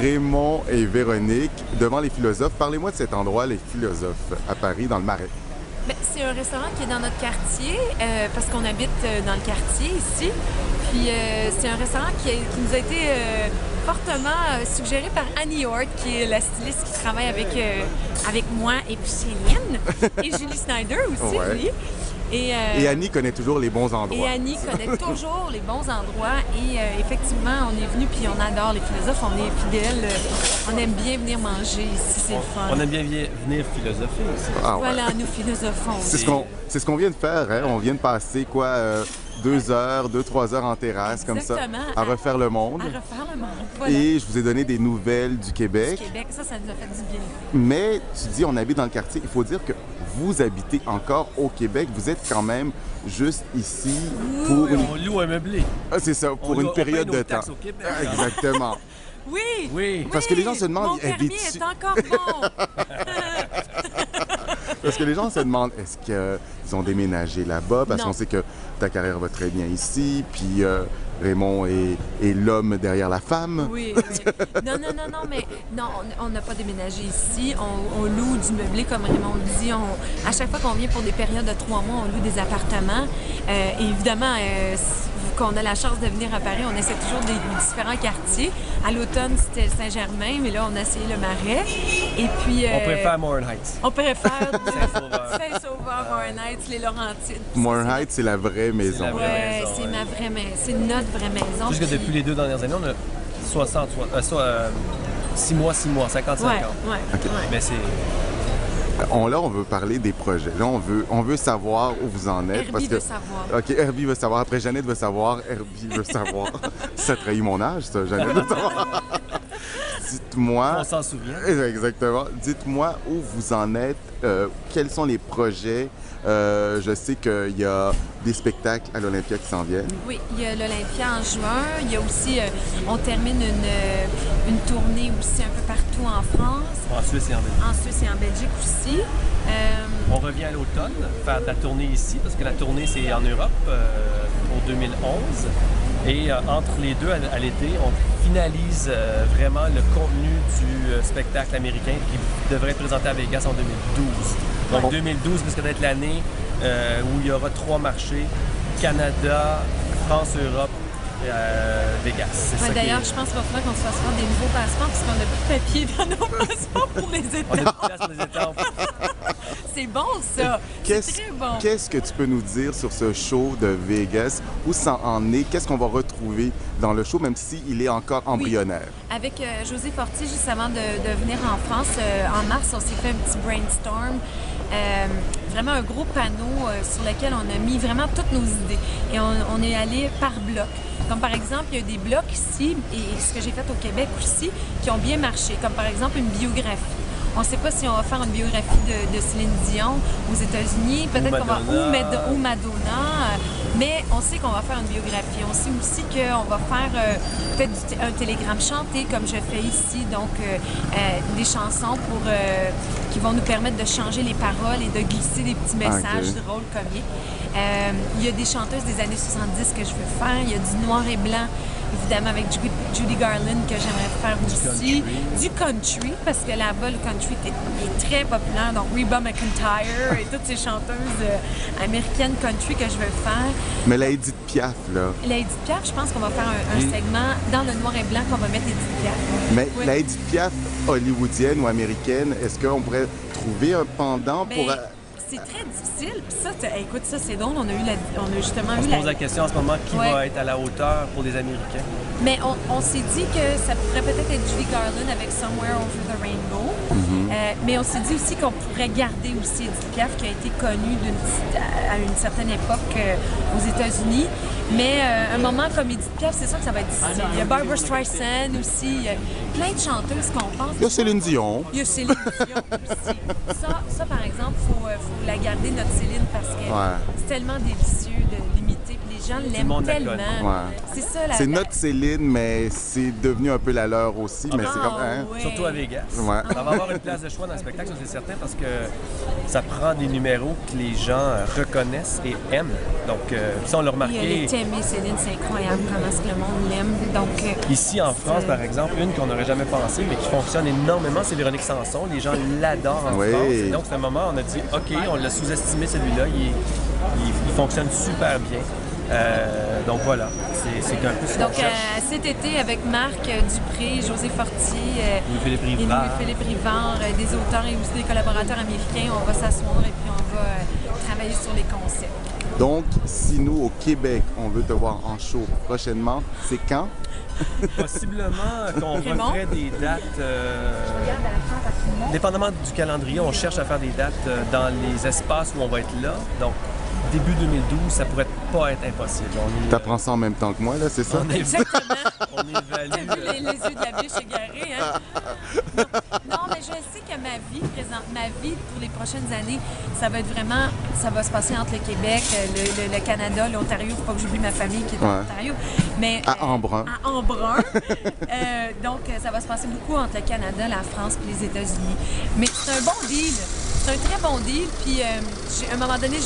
Raymond et Véronique, devant les philosophes. Parlez-moi de cet endroit, les philosophes, à Paris, dans le Marais. C'est un restaurant qui est dans notre quartier, parce qu'on habite dans le quartier ici. Puis c'est un restaurant qui nous a été fortement suggéré par Annie Hort, qui est la styliste qui travaille avec moi et puis Céline, et Julie Snyder aussi, Ouais. oui. Et Annie connaît toujours les bons endroits. Et Annie connaît toujours les bons endroits. Et effectivement, on est venu puis on adore les philosophes. On est fidèles. On aime bien venir manger ici. C'est le fun. On aime bien venir philosopher aussi. Ah ouais. Voilà, nous philosophons. C'est ce qu'on vient de faire, hein? On vient de passer, 2 heures, 2-3 heures en terrasse, comme ça, Exactement. à refaire le monde. À refaire le monde. Voilà. Et je vous ai donné des nouvelles du Québec. Du Québec, ça nous a fait du bien. Mais tu dis, on habite dans le quartier. Il faut dire que vous habitez encore au Québec. Vous êtes quand même juste ici pour Oui, on loue un meublé. Ah, c'est ça, pour une période de temps. Au Québec. Exactement. Oui! Oui. Parce que les gens se demandent, mon permis habites-tu- est encore bon! Parce que les gens se demandent, est-ce qu'ils ont déménagé là-bas? Parce Non. qu'on sait que ta carrière va très bien ici, puis Raymond est l'homme derrière la femme. Oui, oui. Non, mais non, on n'a pas déménagé ici. On loue du meublé, comme Raymond le dit. À chaque fois qu'on vient pour des périodes de 3 mois, on loue des appartements. Et évidemment, vu qu'on a la chance de venir à Paris, on essaie toujours des différents quartiers. À l'automne, c'était Saint-Germain, mais là, on a essayé le Marais. Et puis... On préfère Morin Heights. On préfère Saint-Sauveur. Saint-Sauveur, Morin Heights, les Laurentides. Morin Heights, c'est la vraie maison. la vraie Ouais, maison, c'est ouais. ma vraie maison. C'est notre vraie maison. Juste que Puis- depuis les 2 dernières années, on a 6 mois, 55 Ouais, ans. ouais, ouais. Mais c'est... Là, on veut parler des projets. Là, on veut savoir où vous en êtes. Herbie veut savoir. OK, Herbie veut savoir. Après, Jeannette veut savoir. Herbie veut savoir. Ça trahit mon âge, ça, Jeannette veut savoir. Dites-moi... On s'en souvient. Exactement. Dites-moi où vous en êtes. Quels sont les projets? Je sais qu'il y a des spectacles à l'Olympia qui s'en viennent. Oui, il y a l'Olympia en juin. Il y a aussi, on termine une tournée aussi un peu partout en France, En Suisse et en Belgique. en Suisse et en Belgique aussi. On revient à l'automne, faire de la tournée ici, parce que la tournée, c'est en Europe pour 2011. Et entre les deux, à l'été, on finalise vraiment le contenu du spectacle américain qui devrait être présenté à Vegas en 2012. Donc 2012 risque d'être l'année où il y aura 3 marchés, Canada, France, Europe, Vegas. C'est ça qui est- D'ailleurs, je pense qu'il va falloir qu'on se fasse faire des nouveaux passeports parce qu'on n'a plus de papier dans nos passeports pour les On a étapes. plus de place pour les étampes. C'est bon, ça. C'est très bon. Qu'est-ce que tu peux nous dire sur ce show de Vegas? Où ça en est? Qu'est-ce qu'on va retrouver dans le show, même s'il est encore embryonnaire? Avec José Fortier, juste avant de venir en France, en mars, on s'est fait un petit brainstorm. Vraiment un gros panneau sur lequel on a mis vraiment toutes nos idées. Et on est allé par bloc. Comme par exemple, il y a des blocs ici, et ce que j'ai fait au Québec aussi, qui ont bien marché. Comme par exemple une biographie. On ne sait pas si on va faire une biographie de Céline Dion aux États-Unis, peut-être qu'on va ou Madonna, mais on sait qu'on va faire une biographie. On sait aussi qu'on va faire peut-être un télégramme chanté comme je fais ici, donc des chansons qui vont nous permettre de changer les paroles et de glisser des petits messages drôles comiques. Il y a des chanteuses des années 70 que je veux faire. Il y a du noir et blanc, évidemment, avec Judy Garland que j'aimerais faire aussi. Du country, parce que là-bas, le country est très populaire. Donc, Reba McEntire et toutes ces chanteuses américaines country que je veux faire. Mais la Edith Piaf, là. La Edith Piaf, je pense qu'on va faire un segment dans le noir et blanc qu'on va mettre Edith Piaf. Mais Oui. la Edith Piaf hollywoodienne ou américaine, est-ce qu'on pourrait trouver un pendant pour... Ben, c'est très difficile. Puis ça, écoute, ça, c'est drôle. On a justement On eu se pose la question en ce moment qui Ouais. va être à la hauteur pour les Américains. Mais on s'est dit que ça pourrait peut-être être Judy Garland avec Somewhere Over the Rainbow. Mais on s'est dit aussi qu'on pourrait garder aussi Edith Piaf qui a été connue à une certaine époque aux États-Unis. Mais un moment comme Edith Piaf, c'est sûr que ça va être difficile. Il y a Barbra Streisand aussi. Il y a plein de chanteuses qu'on pense. Il y a Céline Dion. Il y a Céline Dion aussi. Ça, par exemple, faut la garder, notre Céline, parce que Ouais. c'est tellement délicieux de l'imiter. Puis les gens le l'aiment monde la tellement. connaît. Ouais. C'est ça, la... C'est notre Céline, mais c'est devenu un peu la leur aussi. Mais c'est comme. Hein? ouais. Surtout à Vegas. Ouais. On va avoir une place de choix dans le spectacle, ça c'est certain, parce que ça prend des numéros que les gens reconnaissent et aiment. Donc, ça, on l'a Puis, remarqué. elle est aimée, Céline, c'est incroyable comment est-ce que le monde l'aime. Donc, Ici, en France, par exemple, une qu'on n'aurait jamais pensé, mais qui fonctionne énormément, c'est Véronique Sanson. Les gens l'adorent en Oui. France. Et donc, c'est un moment, on a dit, OK, on l'a sous-estimé celui-là, il fonctionne super bien. Donc voilà, c'est un peu ce qu'on Donc, cherche. cet été, avec Marc Dupré, José Forti Louis-Philippe et Rivard. Louis-Philippe Rivard, des auteurs et aussi des collaborateurs américains, on va s'asseoir et puis on va travailler sur les concepts. Donc, si nous, au Québec, on veut te voir en show prochainement, c'est quand? Possiblement qu'on Raymond? referait des dates, dépendamment du calendrier, on cherche à faire des dates dans les espaces où on va être là. Donc, début 2012, ça pourrait pas être impossible. T'apprends ça en même temps que moi, là, c'est ça? Exactement. On évalue. T'as vu les yeux de la bûche égarés, hein? Non, mais je sais que ma vie pour les prochaines années, ça va être vraiment, ça va se passer entre le Québec, le Canada, l'Ontario. Faut pas que j'oublie ma famille qui est en Ontario. Mais, À Embrun. À Embrun. Donc, ça va se passer beaucoup entre le Canada, la France et les États-Unis. Mais c'est un bon deal. C'est un très bon deal. Puis, à un moment donné,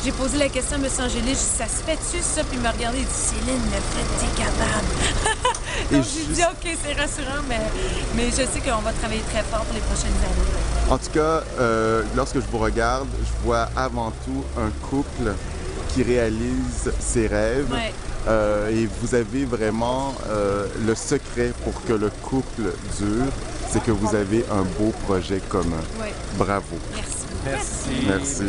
j'ai posé la question à M. Angélis, j'ai dit, ça se fait-tu ça? Puis il m'a regardé et dit, Céline, le fait, t'es capable. Donc j'ai dit, OK, c'est rassurant, mais je sais qu'on va travailler très fort pour les prochaines années. En tout cas, lorsque je vous regarde, je vois avant tout un couple qui réalise ses rêves. Ouais. Et vous avez vraiment le secret pour que le couple dure, c'est que vous avez un beau projet commun. Ouais. Bravo. Merci. Merci. Merci.